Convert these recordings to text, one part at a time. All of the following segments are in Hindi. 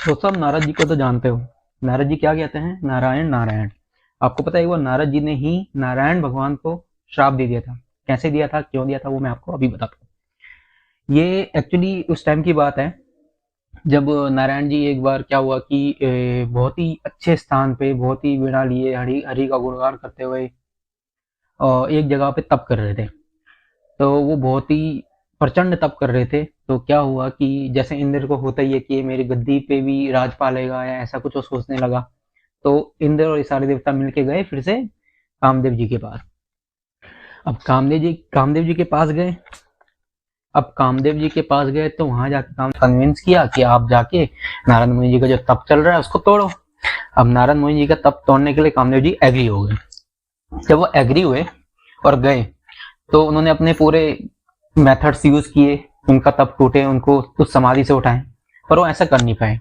तो सब नारद जी को तो जानते हो। नारद जी क्या कहते हैं? नारायण नारायण। आपको पता है वो नारद जी ने ही नारायण भगवान को श्राप दे दिया था। कैसे दिया था, क्यों दिया था, वो मैं आपको अभी बताता हूँ। ये एक्चुअली उस टाइम की बात है जब नारायण जी, एक बार क्या हुआ कि बहुत ही अच्छे स्थान पे, बहुत ही वीणा लिए हरि हरि का गुणगान करते हुए एक जगह पे तप कर रहे थे। तो वो बहुत ही प्रचंड तप कर रहे थे। तो क्या हुआ कि जैसे इंद्र को होता ही है कि ये मेरी गद्दी पे भी राज पालेगा या ऐसा कुछ वो सोचने लगा। तो इंद्र और ये सारे देवता मिलके गए फिर से कामदेव जी के पास। अब कामदेव जी के पास गए। अब कामदेव जी के पास गए तो वहां जाके काम कन्विंस किया कि आप जाके नारद मुनि जी का जो तप चल रहा है उसको तोड़ो। अब नारद मुनि जी का तप तोड़ने के लिए कामदेव जी एग्री हो गए। जब वो एग्री हुए और गए तो उन्होंने अपने पूरे मेथड्स यूज किए, उनका तप टूटे, उनको उस समाधि से उठाए, पर वो ऐसा कर नहीं पाए।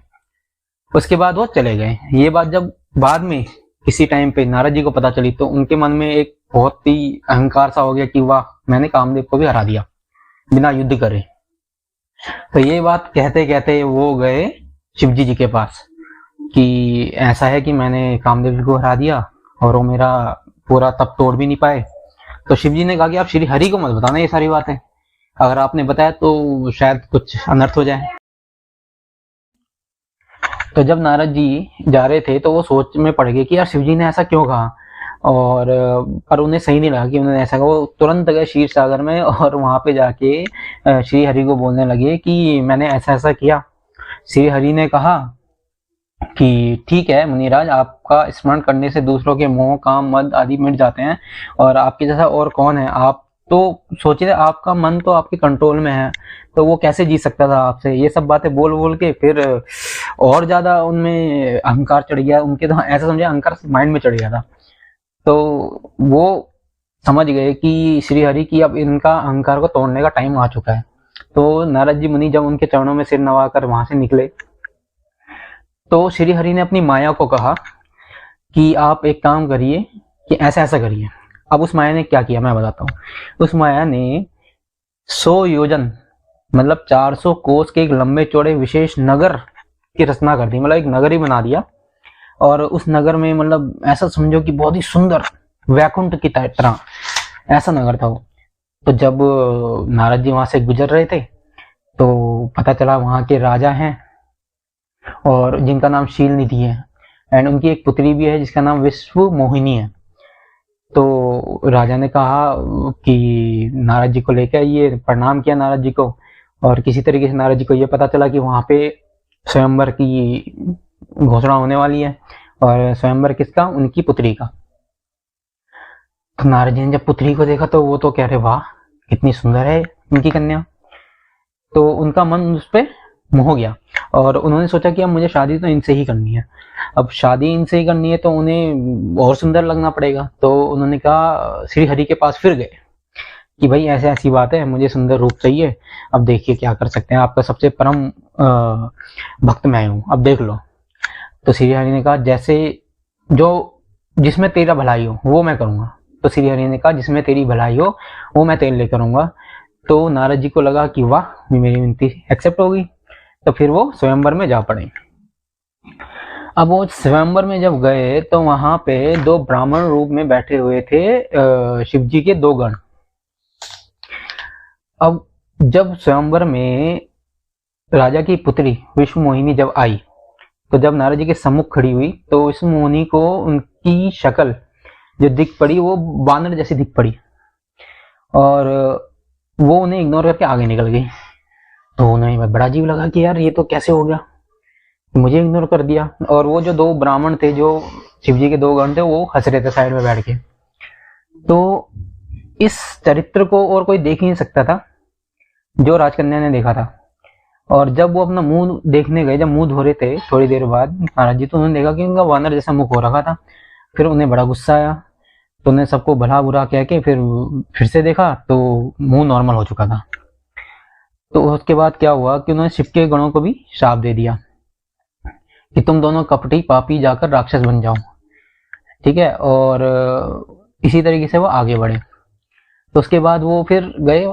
उसके बाद वो चले गए। ये बात जब बाद में किसी टाइम पे नारद जी को पता चली तो उनके मन में एक बहुत ही अहंकार सा हो गया कि वाह, मैंने कामदेव को भी हरा दिया बिना युद्ध करे। तो ये बात कहते कहते वो गए शिवजी जी के पास कि ऐसा है कि मैंने कामदेव जी को हरा दिया और वो मेरा पूरा तप तोड़ भी नहीं पाए। तो शिव जी ने कहा कि आप श्री हरि को मत बताना ये सारी बातें, अगर आपने बताया तो शायद कुछ अनर्थ हो जाए। तो जब नारद जी जा रहे थे तो वो सोच में पड़ गए कि यार शिव जी ने ऐसा क्यों कहा, और पर उन्हें सही नहीं लगा कि उन्होंने ऐसा कहा। वो तुरंत गए क्षीर सागर में और वहां पे जाके श्री हरि को बोलने लगे कि मैंने ऐसा ऐसा किया। श्री हरि ने कहा कि ठीक है मुनिराज, आपका स्मरण करने से दूसरों के मोह काम मद आदि मिट जाते हैं, और आपके जैसा और कौन है। आप तो सोचिए, आपका मन तो आपके कंट्रोल में है, तो वो कैसे जी सकता था आपसे। ये सब बातें बोल बोल के फिर और ज्यादा उनमें अहंकार चढ़ गया उनके, तो ऐसा समझे अहंकार माइंड में चढ़ गया था। तो वो समझ गए कि श्री हरि की अब इनका अहंकार को तोड़ने का टाइम आ चुका है। तो नारद जी मुनि जब उनके चरणों में सिर नवाकर वहां से निकले तो श्री हरि ने अपनी माया को कहा कि आप एक काम करिए कि ऐसा ऐसा करिए। अब उस माया ने क्या किया मैं बताता हूँ। उस माया ने 100 योजन मतलब 400 कोस के एक लंबे चौड़े विशेष नगर की रचना कर दी, मतलब एक नगर ही बना दिया। और उस नगर में मतलब ऐसा समझो कि बहुत ही सुंदर वैकुंठ की तरह ऐसा नगर था वो। तो जब नारद जी वहां से गुजर रहे थे तो पता चला वहां के राजा हैं और जिनका नाम शील निधि है, एंड उनकी एक पुत्री भी है जिसका नाम विश्व मोहिनी है। तो राजा ने कहा कि नारद जी को लेकर आइए, प्रणाम किया नारद जी को। और किसी तरीके से नारद जी को ये पता चला कि वहां पे स्वयंवर की घोषणा होने वाली है, और स्वयंवर किसका? उनकी पुत्री का। तो नारद जी ने जब पुत्री को देखा तो वो तो कह रहे वाह कितनी सुंदर है उनकी कन्या। तो उनका मन उस पर मोह गया और उन्होंने सोचा कि अब मुझे शादी तो इनसे ही करनी है। अब शादी इनसे ही करनी है तो उन्हें और सुंदर लगना पड़ेगा। तो उन्होंने कहा, श्री हरि के पास फिर गए कि भाई ऐसे ऐसी बात है, मुझे सुंदर रूप चाहिए, अब देखिए क्या कर सकते हैं, आपका सबसे परम भक्त मैं हूँ, अब देख लो। तो श्री हरि ने कहा जैसे जो जिसमें तेरा भलाई हो वो मैं करूंगा। तो श्री हरि ने कहा जिसमें तेरी भलाई हो वो मैं तेरे लिए करूंगा। तो नारद जी को लगा कि वाह मेरी विनती एक्सेप्ट होगी। तो फिर वो स्वयंवर में जा पड़े। अब वो स्वयंवर में जब गए तो वहां पे 2 ब्राह्मण रूप में बैठे हुए थे शिव जी के 2 गण। अब जब स्वयंवर में राजा की पुत्री विश्व मोहिनी जब आई तो जब नारद जी के सम्मुख खड़ी हुई तो विश्व मोहिनी को उनकी शक्ल जो दिख पड़ी वो बानर जैसी दिख पड़ी, और वो उन्हें इग्नोर करके आगे निकल गई। तो उन्हें बड़ा अजीब लगा कि यार ये तो कैसे हो गया, मुझे इग्नोर कर दिया। और वो जो 2 ब्राह्मण थे जो शिव जी के 2 गण थे वो हंस रहे थे साइड में बैठ के। तो इस चरित्र को और कोई देख ही नहीं सकता था जो राजकन्या ने देखा था। और जब वो अपना मुंह देखने गए, जब मुंह धो रहे थे थोड़ी देर बाद महाराज जी, तो उन्होंने देखा कि उनका वानर जैसा मुख हो रखा था। फिर उन्हें बड़ा गुस्सा आया तो उन्हें सबको भला बुरा कह के फिर से देखा तो मुंह नॉर्मल हो चुका था। तो उसके बाद क्या हुआ कि उन्होंने शिव के गणों को भी श्राप दे दिया कि तुम दोनों कपटी पापी जाकर राक्षस बन जाओ, ठीक है। और इसी तरीके से वो आगे बढ़े। तो उसके बाद वो फिर गए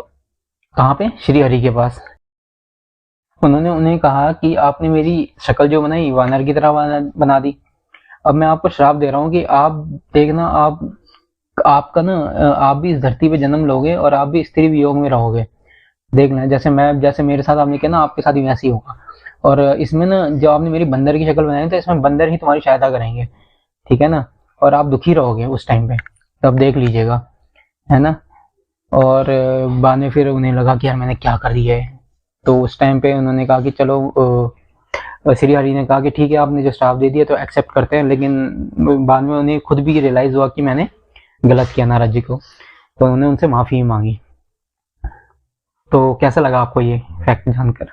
कहाँ पे? श्री हरि के पास। उन्होंने उन्हें कहा कि आपने मेरी शक्ल जो बनाई वानर की तरह बना दी। अब मैं आपको श्राप दे रहा हूँ कि आप देखना, आपका ना आप भी इस धरती पे जन्म लोगे और आप भी स्त्री वियोग में रहोगे। देखना, जैसे मेरे साथ आपने किया ना, आपके साथ भी वैसे ही होगा। और इसमें ना जो आपने मेरी बंदर की शक्ल बनाई, तो इसमें बंदर ही तुम्हारी सहायता करेंगे, ठीक है ना। और आप दुखी रहोगे उस टाइम पे, तो आप देख लीजिएगा, है ना। और बाद में फिर उन्हें लगा कि यार मैंने क्या कर दिया है। तो उस टाइम पे उन्होंने कहा कि चलो, श्री हरि ने कहा कि ठीक है, आपने जो श्राप दे दिया तो एक्सेप्ट करते हैं। लेकिन बाद में उन्हें खुद भी रियलाइज हुआ कि मैंने गलत किया नारद जी को, तो उन्होंने उनसे माफी मांगी। तो कैसा लगा आपको ये फैक्ट जानकर?